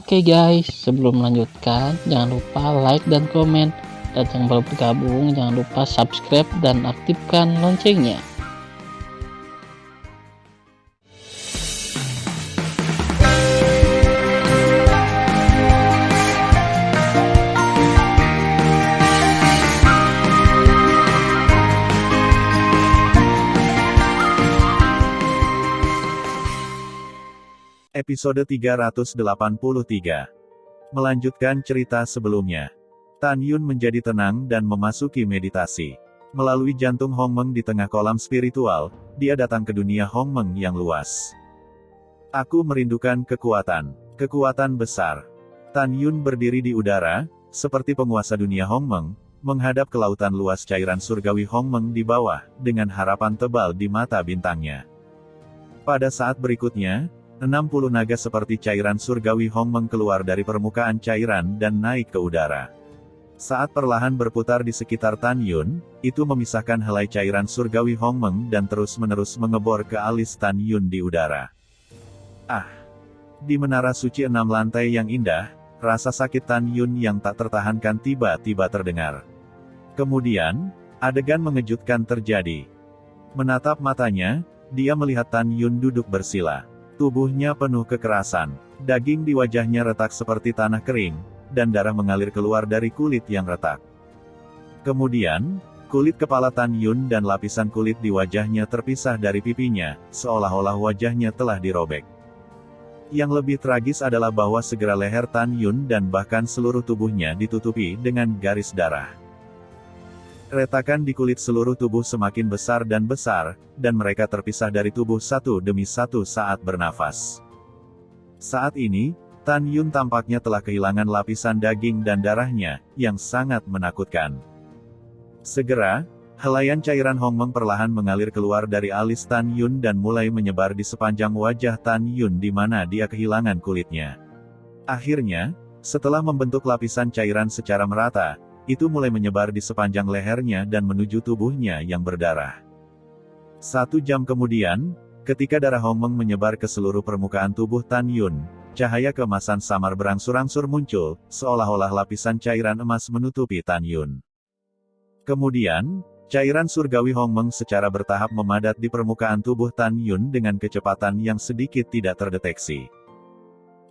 Oke guys, sebelum melanjutkan, jangan lupa like dan komen. Dan yang baru bergabung, jangan lupa subscribe dan aktifkan loncengnya. Episode 383. Melanjutkan cerita sebelumnya. Tan Yun menjadi tenang dan memasuki meditasi. Melalui jantung Hong Meng di tengah kolam spiritual, dia datang ke dunia Hong Meng yang luas. Aku merindukan kekuatan. Kekuatan besar. Tan Yun berdiri di udara, seperti penguasa dunia Hong Meng, menghadap ke lautan luas cairan surgawi Hong Meng di bawah, dengan harapan tebal di mata bintangnya. Pada saat berikutnya, 60 naga seperti cairan surgawi Hong Meng keluar dari permukaan cairan dan naik ke udara. Saat perlahan berputar di sekitar Tan Yun, itu memisahkan helai cairan surgawi Hong Meng dan terus-menerus mengebor ke alis Tan Yun di udara. Di menara suci 6 lantai yang indah, rasa sakit Tan Yun yang tak tertahankan tiba-tiba terdengar. Kemudian, adegan mengejutkan terjadi. Menatap matanya, dia melihat Tan Yun duduk bersila. Tubuhnya penuh kekerasan, daging di wajahnya retak seperti tanah kering, dan darah mengalir keluar dari kulit yang retak. Kemudian, kulit kepala Tan Yun dan lapisan kulit di wajahnya terpisah dari pipinya, seolah-olah wajahnya telah dirobek. Yang lebih tragis adalah bahwa segera leher Tan Yun dan bahkan seluruh tubuhnya ditutupi dengan garis darah. Retakan di kulit seluruh tubuh semakin besar, dan mereka terpisah dari tubuh satu demi satu saat bernafas. Saat ini, Tan Yun tampaknya telah kehilangan lapisan daging dan darahnya, yang sangat menakutkan. Segera, helaian cairan Hong Meng perlahan mengalir keluar dari alis Tan Yun dan mulai menyebar di sepanjang wajah Tan Yun di mana dia kehilangan kulitnya. Akhirnya, setelah membentuk lapisan cairan secara merata, itu mulai menyebar di sepanjang lehernya dan menuju tubuhnya yang berdarah. 1 jam kemudian, ketika darah Hong Meng menyebar ke seluruh permukaan tubuh Tan Yun, cahaya keemasan samar berangsur-angsur muncul, seolah-olah lapisan cairan emas menutupi Tan Yun. Kemudian, cairan surgawi Hong Meng secara bertahap memadat di permukaan tubuh Tan Yun dengan kecepatan yang sedikit tidak terdeteksi.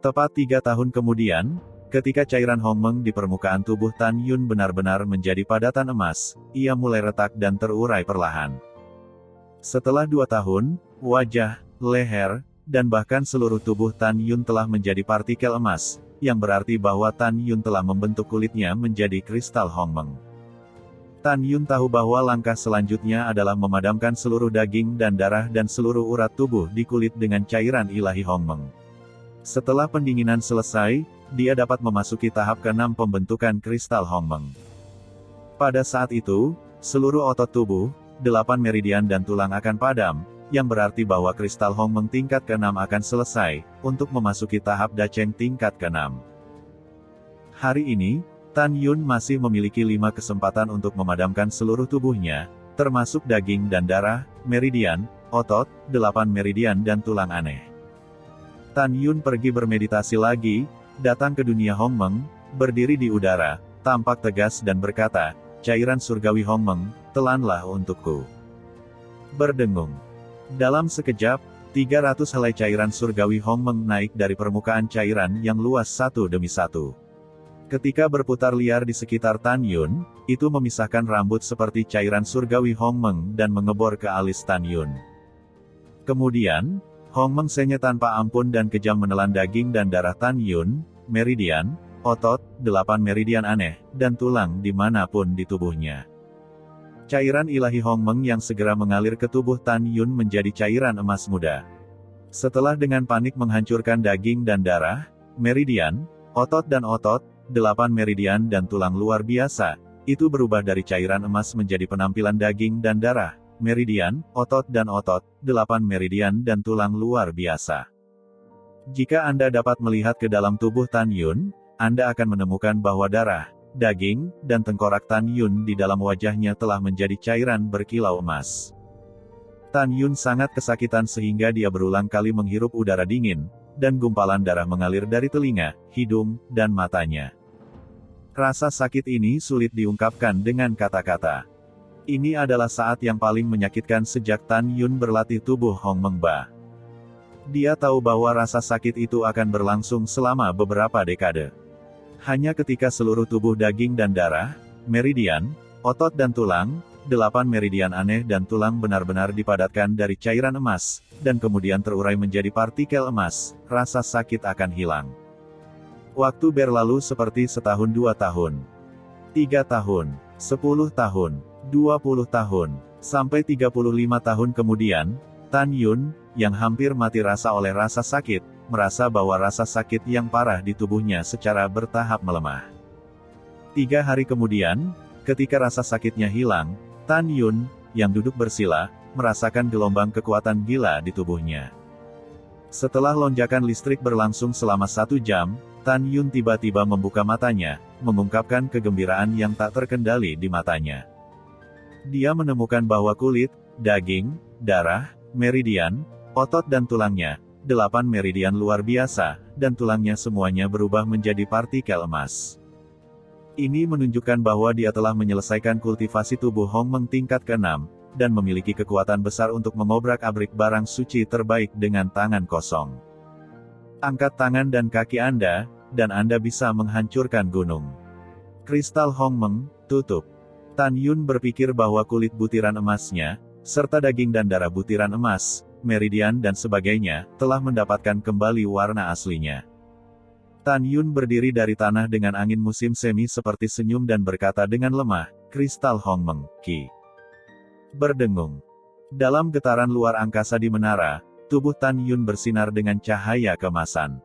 Tepat 3 tahun kemudian, ketika cairan Hong Meng di permukaan tubuh Tan Yun benar-benar menjadi padatan emas, ia mulai retak dan terurai perlahan. Setelah 2 tahun, wajah, leher, dan bahkan seluruh tubuh Tan Yun telah menjadi partikel emas, yang berarti bahwa Tan Yun telah membentuk kulitnya menjadi kristal Hong Meng. Tan Yun tahu bahwa langkah selanjutnya adalah memadamkan seluruh daging dan darah dan seluruh urat tubuh di kulit dengan cairan ilahi Hong Meng. Setelah pendinginan selesai, dia dapat memasuki tahap ke-6 pembentukan kristal Hong Meng. Pada saat itu, seluruh otot tubuh, 8 meridian dan tulang akan padam, yang berarti bahwa kristal Hong Meng tingkat ke-6 akan selesai, untuk memasuki tahap Dacheng tingkat ke-6. Hari ini, Tan Yun masih memiliki 5 kesempatan untuk memadamkan seluruh tubuhnya, termasuk daging dan darah, meridian, otot, 8 meridian dan tulang aneh. Tan Yun pergi bermeditasi lagi, datang ke dunia Hong Meng, berdiri di udara, tampak tegas dan berkata, "Cairan surgawi Hong Meng, telanlah untukku." Berdengung. Dalam sekejap, 300 helai cairan surgawi Hong Meng naik dari permukaan cairan yang luas satu demi satu. Ketika berputar liar di sekitar Tan Yun, itu memisahkan rambut seperti cairan surgawi Hong Meng dan mengebor ke alis Tan Yun. Kemudian, Hong Meng senyum tanpa ampun dan kejam menelan daging dan darah Tan Yun, meridian, otot, 8 meridian aneh, dan tulang dimanapun di tubuhnya. Cairan ilahi Hong Meng yang segera mengalir ke tubuh Tan Yun menjadi cairan emas muda. Setelah dengan panik menghancurkan daging dan darah, meridian, otot, 8 meridian dan tulang luar biasa, itu berubah dari cairan emas menjadi penampilan daging dan darah, meridian, otot, 8 meridian dan tulang luar biasa. Jika Anda dapat melihat ke dalam tubuh Tan Yun, Anda akan menemukan bahwa darah, daging, dan tengkorak Tan Yun di dalam wajahnya telah menjadi cairan berkilau emas. Tan Yun sangat kesakitan sehingga dia berulang kali menghirup udara dingin, dan gumpalan darah mengalir dari telinga, hidung, dan matanya. Rasa sakit ini sulit diungkapkan dengan kata-kata. Ini adalah saat yang paling menyakitkan sejak Tan Yun berlatih tubuh Hong Mengba. Dia tahu bahwa rasa sakit itu akan berlangsung selama beberapa dekade. Hanya ketika seluruh tubuh daging dan darah, meridian, otot dan tulang, 8 meridian aneh dan tulang benar-benar dipadatkan dari cairan emas, dan kemudian terurai menjadi partikel emas, rasa sakit akan hilang. Waktu berlalu seperti setahun 2 tahun, 3 tahun, 10 tahun, 20 tahun, sampai 35 tahun kemudian, Tan Yun, yang hampir mati rasa oleh rasa sakit, merasa bahwa rasa sakit yang parah di tubuhnya secara bertahap melemah. 3 hari kemudian, ketika rasa sakitnya hilang, Tan Yun, yang duduk bersila, merasakan gelombang kekuatan gila di tubuhnya. Setelah lonjakan listrik berlangsung selama 1 jam, Tan Yun tiba-tiba membuka matanya, mengungkapkan kegembiraan yang tak terkendali di matanya. Dia menemukan bahwa kulit, daging, darah, meridian, otot dan tulangnya, 8 meridian luar biasa, dan tulangnya semuanya berubah menjadi partikel emas. Ini menunjukkan bahwa dia telah menyelesaikan kultivasi tubuh Hong Meng tingkat ke-6, dan memiliki kekuatan besar untuk mengobrak-abrik barang suci terbaik dengan tangan kosong. Angkat tangan dan kaki Anda, dan Anda bisa menghancurkan gunung. Kristal Hong Meng, tutup. Tan Yun berpikir bahwa kulit butiran emasnya, serta daging dan darah butiran emas, meridian dan sebagainya, telah mendapatkan kembali warna aslinya. Tan Yun berdiri dari tanah dengan angin musim semi seperti senyum dan berkata dengan lemah, "Kristal Hong Meng, Ki." Berdengung. Dalam getaran luar angkasa di menara, tubuh Tan Yun bersinar dengan cahaya keemasan.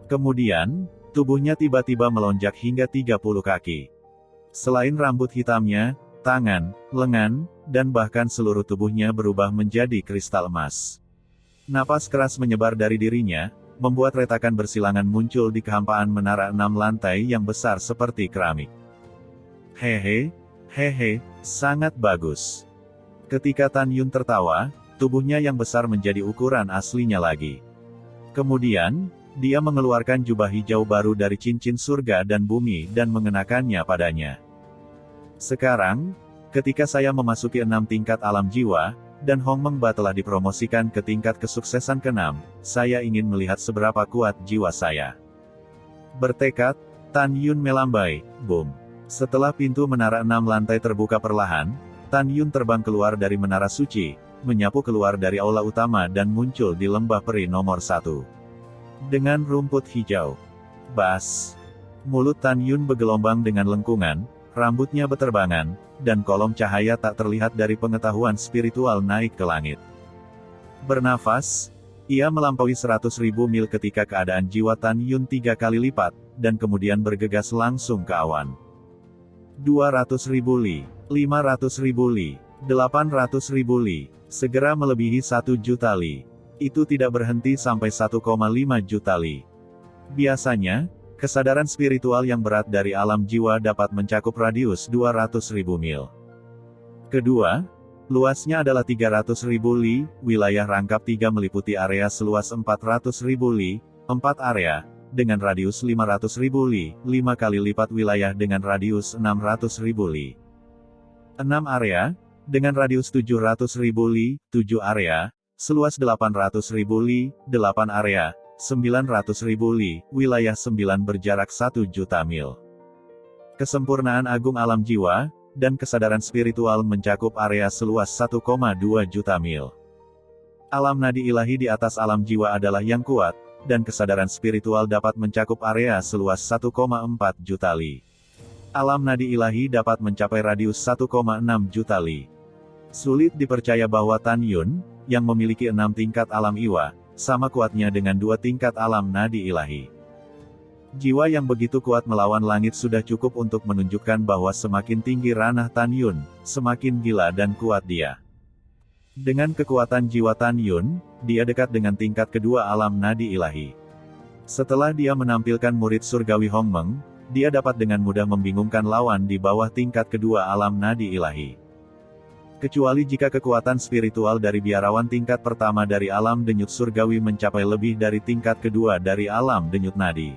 Kemudian, tubuhnya tiba-tiba melonjak hingga 30 kaki. Selain rambut hitamnya, tangan, lengan, dan bahkan seluruh tubuhnya berubah menjadi kristal emas. Napas keras menyebar dari dirinya, membuat retakan bersilangan muncul di kehampaan menara 6 lantai yang besar seperti keramik. Hehe, sangat bagus. Ketika Tan Yun tertawa, tubuhnya yang besar menjadi ukuran aslinya lagi. Kemudian, dia mengeluarkan jubah hijau baru dari cincin surga dan bumi dan mengenakannya padanya. Sekarang, ketika saya memasuki 6 tingkat alam jiwa, dan Hong Mengba telah dipromosikan ke tingkat kesuksesan ke-6, saya ingin melihat seberapa kuat jiwa saya. Bertekad, Tan Yun melambai, boom. Setelah pintu menara 6 lantai terbuka perlahan, Tan Yun terbang keluar dari menara suci, menyapu keluar dari aula utama dan muncul di lembah peri nomor 1. Dengan rumput hijau. Bas. Mulut Tan Yun bergelombang dengan lengkungan, rambutnya beterbangan, dan kolom cahaya tak terlihat dari pengetahuan spiritual naik ke langit. Bernafas, ia melampaui 100.000 mil ketika keadaan jiwa Tan Yun 3 kali lipat, dan kemudian bergegas langsung ke awan. 200.000 li, 500.000 li, 800.000 li, segera melebihi 1 juta li. Itu tidak berhenti sampai 1,5 juta li. Biasanya, kesadaran spiritual yang berat dari alam jiwa dapat mencakup radius 200.000 mil. Kedua, luasnya adalah 300.000 li, wilayah rangkap 3 meliputi area seluas 400.000 li, 4 area, dengan radius 500.000 li, 5 kali lipat wilayah dengan radius 600.000 li. 6 area, dengan radius 700.000 li, 7 area, seluas 800.000 li, 8 area, 900.000 li, wilayah 9 berjarak 1 juta mil. Kesempurnaan agung alam jiwa, dan kesadaran spiritual mencakup area seluas 1,2 juta mil. Alam nadi ilahi di atas alam jiwa adalah yang kuat, dan kesadaran spiritual dapat mencakup area seluas 1,4 juta li. Alam nadi ilahi dapat mencapai radius 1,6 juta li. Sulit dipercaya bahwa Tan Yun, yang memiliki 6 tingkat alam iwa, sama kuatnya dengan 2 tingkat alam nadi ilahi. Jiwa yang begitu kuat melawan langit sudah cukup untuk menunjukkan bahwa semakin tinggi ranah Tan Yun, semakin gila dan kuat dia. Dengan kekuatan jiwa Tan Yun, dia dekat dengan tingkat kedua alam nadi ilahi. Setelah dia menampilkan murid surgawi Hong Meng, dia dapat dengan mudah membingungkan lawan di bawah tingkat kedua alam nadi ilahi. Kecuali jika kekuatan spiritual dari biarawan tingkat pertama dari alam denyut surgawi mencapai lebih dari tingkat kedua dari alam denyut nadi.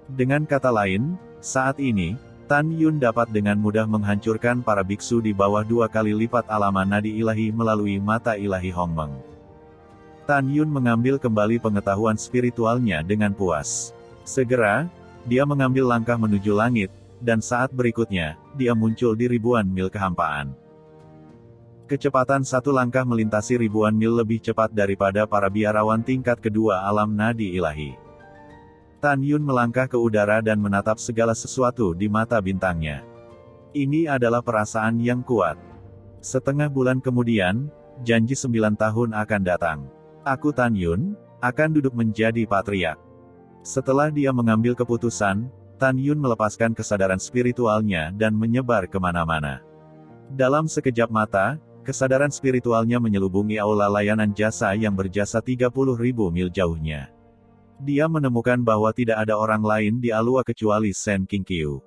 Dengan kata lain, saat ini, Tan Yun dapat dengan mudah menghancurkan para biksu di bawah 2 kali lipat alaman nadi ilahi melalui mata ilahi Hongmeng. Tan Yun mengambil kembali pengetahuan spiritualnya dengan puas. Segera, dia mengambil langkah menuju langit, dan saat berikutnya, dia muncul di ribuan mil kehampaan. Kecepatan satu langkah melintasi ribuan mil lebih cepat daripada para biarawan tingkat kedua alam nadi ilahi. Tan Yun melangkah ke udara dan menatap segala sesuatu di mata bintangnya. Ini adalah perasaan yang kuat. Setengah bulan kemudian, janji 9 tahun akan datang. Aku Tan Yun, akan duduk menjadi patriark. Setelah dia mengambil keputusan, Tan Yun melepaskan kesadaran spiritualnya dan menyebar kemana-mana. Dalam sekejap mata, kesadaran spiritualnya menyelubungi aula layanan jasa yang berjasa 30.000 mil jauhnya. Dia menemukan bahwa tidak ada orang lain di Alua kecuali Sen Qingqiu.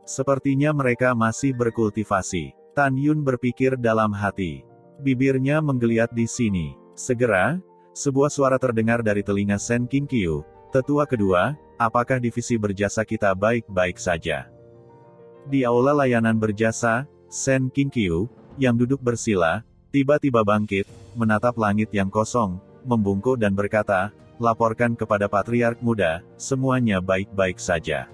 Sepertinya mereka masih berkultivasi. Tan Yun berpikir dalam hati. Bibirnya menggeliat di sini. Segera, sebuah suara terdengar dari telinga Sen Qingqiu. Tetua kedua, apakah divisi berjasa kita baik-baik saja? Di aula layanan berjasa, Sen Qingqiu, yang duduk bersila, tiba-tiba bangkit, menatap langit yang kosong, membungkuk dan berkata, laporkan kepada Patriark Muda, semuanya baik-baik saja.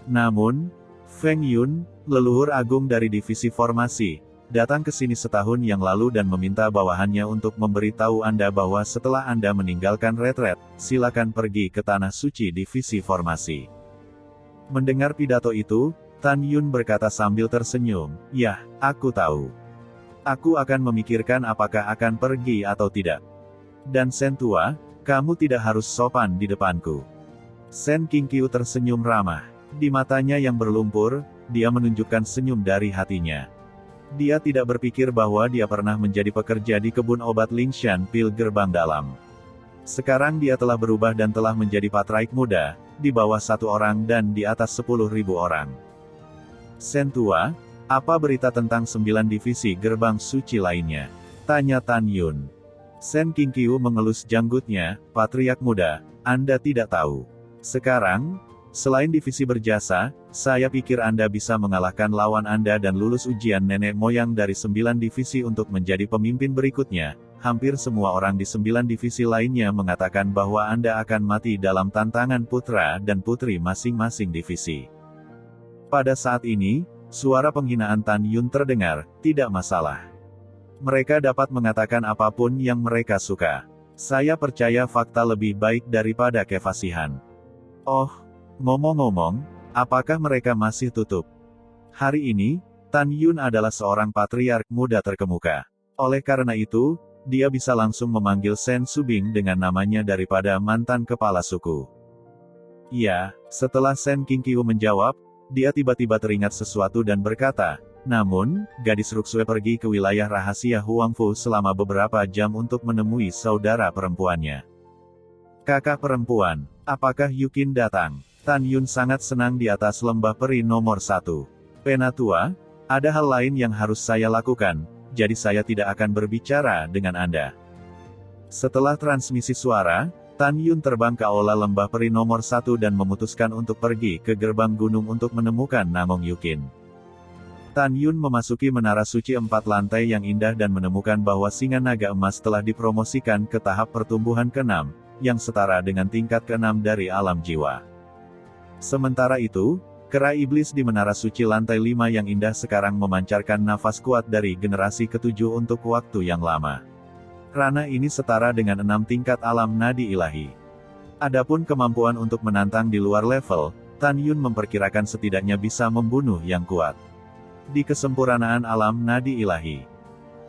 Namun, Feng Yun, leluhur agung dari divisi formasi, datang ke sini setahun yang lalu dan meminta bawahannya untuk memberitahu Anda bahwa setelah Anda meninggalkan retret, silakan pergi ke Tanah Suci divisi formasi. Mendengar pidato itu, Tan Yun berkata sambil tersenyum, "Yah, aku tahu. Aku akan memikirkan apakah akan pergi atau tidak. Dan Sen Tua, kamu tidak harus sopan di depanku." Sen Qingqiu tersenyum ramah. Di matanya yang berlumpur, dia menunjukkan senyum dari hatinya. Dia tidak berpikir bahwa dia pernah menjadi pekerja di kebun obat Lingshan Pil Gerbang Dalam. Sekarang dia telah berubah dan telah menjadi patriark muda, di bawah 1 orang dan di atas 10.000 orang. Sen Tua, apa berita tentang 9 divisi gerbang suci lainnya? Tanya Tan Yun. Sen Qingqiu mengelus janggutnya, Patriark Muda, Anda tidak tahu. Sekarang, selain divisi berjasa, saya pikir Anda bisa mengalahkan lawan Anda dan lulus ujian nenek moyang dari 9 divisi untuk menjadi pemimpin berikutnya. Hampir semua orang di 9 divisi lainnya mengatakan bahwa Anda akan mati dalam tantangan putra dan putri masing-masing divisi. Pada saat ini, suara penghinaan Tan Yun terdengar, tidak masalah. Mereka dapat mengatakan apapun yang mereka suka. Saya percaya fakta lebih baik daripada kefasihan. Oh, ngomong-ngomong, apakah mereka masih tutup? Hari ini, Tan Yun adalah seorang patriark muda terkemuka. Oleh karena itu, dia bisa langsung memanggil Sen Subing dengan namanya daripada mantan kepala suku. Ya, setelah Sen Qingqiu menjawab, dia tiba-tiba teringat sesuatu dan berkata, namun, gadis Ruxue pergi ke wilayah rahasia Huangfu selama beberapa jam untuk menemui saudara perempuannya. Kakak perempuan, apakah Yukin datang? Tan Yun sangat senang di atas lembah peri nomor 1. Penatua, ada hal lain yang harus saya lakukan, jadi saya tidak akan berbicara dengan Anda. Setelah transmisi suara, Tan Yun terbang ke aula lembah peri nomor 1 dan memutuskan untuk pergi ke gerbang gunung untuk menemukan Namong Yukin. Tan Yun memasuki menara suci 4 lantai yang indah dan menemukan bahwa singa naga emas telah dipromosikan ke tahap pertumbuhan ke-6, yang setara dengan tingkat ke-6 dari alam jiwa. Sementara itu, kera iblis di menara suci lantai 5 yang indah sekarang memancarkan nafas kuat dari generasi ke-7 untuk waktu yang lama. Ranah ini setara dengan 6 tingkat alam nadi ilahi. Adapun kemampuan untuk menantang di luar level, Tan Yun memperkirakan setidaknya bisa membunuh yang kuat. Di kesempurnaan alam nadi ilahi.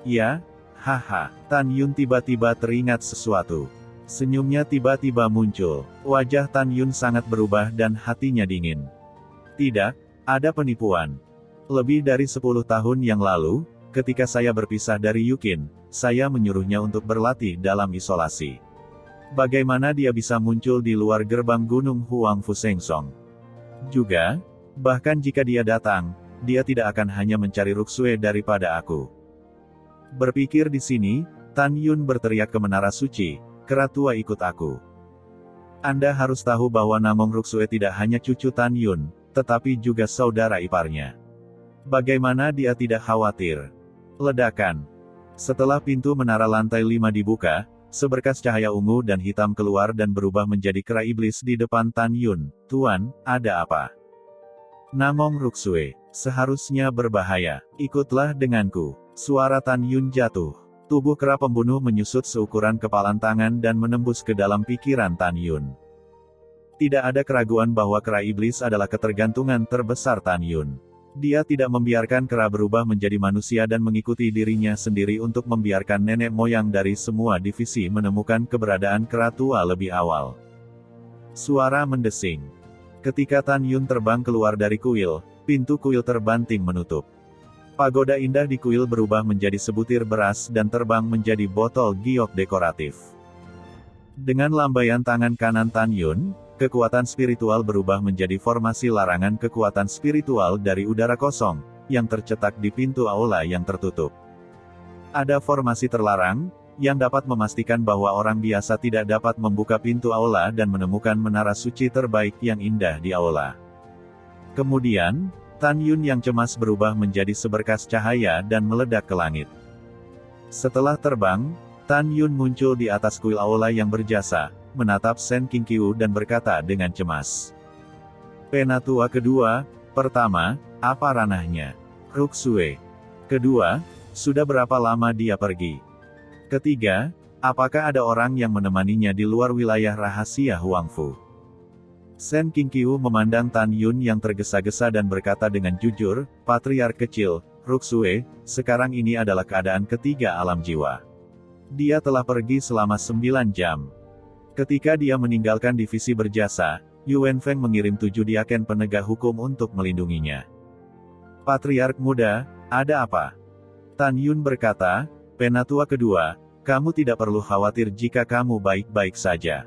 Ya, haha, Tan Yun tiba-tiba teringat sesuatu. Senyumnya tiba-tiba muncul. Wajah Tan Yun sangat berubah dan hatinya dingin. Tidak, ada penipuan. Lebih dari 10 tahun yang lalu, ketika saya berpisah dari Yukin, saya menyuruhnya untuk berlatih dalam isolasi. Bagaimana dia bisa muncul di luar gerbang gunung Huangfu Sengsong? Juga, bahkan jika dia datang, dia tidak akan hanya mencari Ruksue daripada aku. Berpikir di sini, Tan Yun berteriak ke menara suci, "Keratua ikut aku." Anda harus tahu bahwa Namong Ruksue tidak hanya cucu Tan Yun, tetapi juga saudara iparnya. Bagaimana dia tidak khawatir? Ledakan. Setelah pintu menara lantai 5 dibuka, seberkas cahaya ungu dan hitam keluar dan berubah menjadi kera iblis di depan Tan Yun. "Tuan, ada apa?" "Namong Ruksue, seharusnya berbahaya. Ikutlah denganku." Suara Tan Yun jatuh. Tubuh kera pembunuh menyusut seukuran kepalan tangan dan menembus ke dalam pikiran Tan Yun. Tidak ada keraguan bahwa kera iblis adalah ketergantungan terbesar Tan Yun. Dia tidak membiarkan kera berubah menjadi manusia dan mengikuti dirinya sendiri untuk membiarkan nenek moyang dari semua divisi menemukan keberadaan kera tua lebih awal. Suara mendesing. Ketika Tan Yun terbang keluar dari kuil, pintu kuil terbanting menutup. Pagoda indah di kuil berubah menjadi sebutir beras dan terbang menjadi botol giok dekoratif. Dengan lambaian tangan kanan Tan Yun, kekuatan spiritual berubah menjadi formasi larangan kekuatan spiritual dari udara kosong, yang tercetak di pintu aula yang tertutup. Ada formasi terlarang, yang dapat memastikan bahwa orang biasa tidak dapat membuka pintu aula dan menemukan menara suci terbaik yang indah di aula. Kemudian, Tan Yun yang cemas berubah menjadi seberkas cahaya dan meledak ke langit. Setelah terbang, Tan Yun muncul di atas kuil aula yang berjasa, menatap Sen Qingqiu dan berkata dengan cemas. "Penatua kedua, pertama, apa ranahnya? Ruksue. Kedua, sudah berapa lama dia pergi? Ketiga, apakah ada orang yang menemaninya di luar wilayah rahasia Huangfu?" Sen Qingqiu memandang Tan Yun yang tergesa-gesa dan berkata dengan jujur, "Patriark kecil, Ruksue, sekarang ini adalah keadaan ketiga alam jiwa. Dia telah pergi selama 9 jam. Ketika dia meninggalkan divisi berjasa, Yuan Feng mengirim 7 diaken penegak hukum untuk melindunginya." "Patriark muda, ada apa?" Tan Yun berkata, "Penatua kedua, kamu tidak perlu khawatir jika kamu baik-baik saja."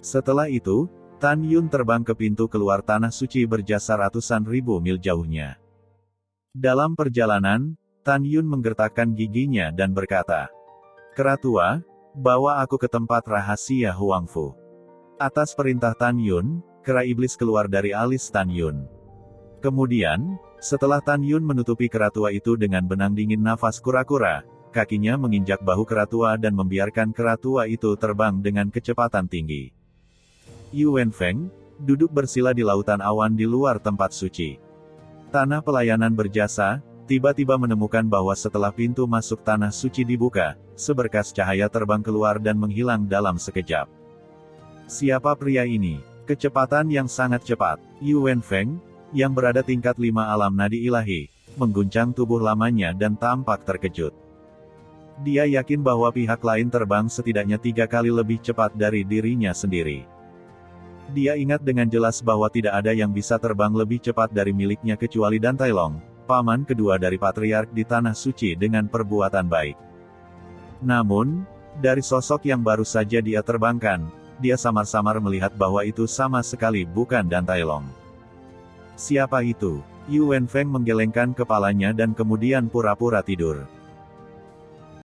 Setelah itu, Tan Yun terbang ke pintu keluar tanah suci berjasa ratusan ribu mil jauhnya. Dalam perjalanan, Tan Yun menggertakkan giginya dan berkata, "Keratua, bawa aku ke tempat rahasia Huangfu." Atas perintah Tan Yun, kera iblis keluar dari alis Tan Yun. Kemudian, setelah Tan Yun menutupi keratua itu dengan benang dingin nafas kura-kura, kakinya menginjak bahu keratua dan membiarkan keratua itu terbang dengan kecepatan tinggi. Yuan Feng, duduk bersila di lautan awan di luar tempat suci. Tanah pelayanan berjasa, tiba-tiba menemukan bahwa setelah pintu masuk tanah suci dibuka, seberkas cahaya terbang keluar dan menghilang dalam sekejap. Siapa pria ini? Kecepatan yang sangat cepat. Yuan Feng, yang berada tingkat 5 alam nadi ilahi, mengguncang tubuh lamanya dan tampak terkejut. Dia yakin bahwa pihak lain terbang setidaknya 3 kali lebih cepat dari dirinya sendiri. Dia ingat dengan jelas bahwa tidak ada yang bisa terbang lebih cepat dari miliknya kecuali Dan Tailong, paman kedua dari Patriark di Tanah Suci dengan perbuatan baik. Namun, dari sosok yang baru saja dia terbangkan, dia samar-samar melihat bahwa itu sama sekali bukan Dan Tailong. Siapa itu? Yuan Feng menggelengkan kepalanya dan kemudian pura-pura tidur.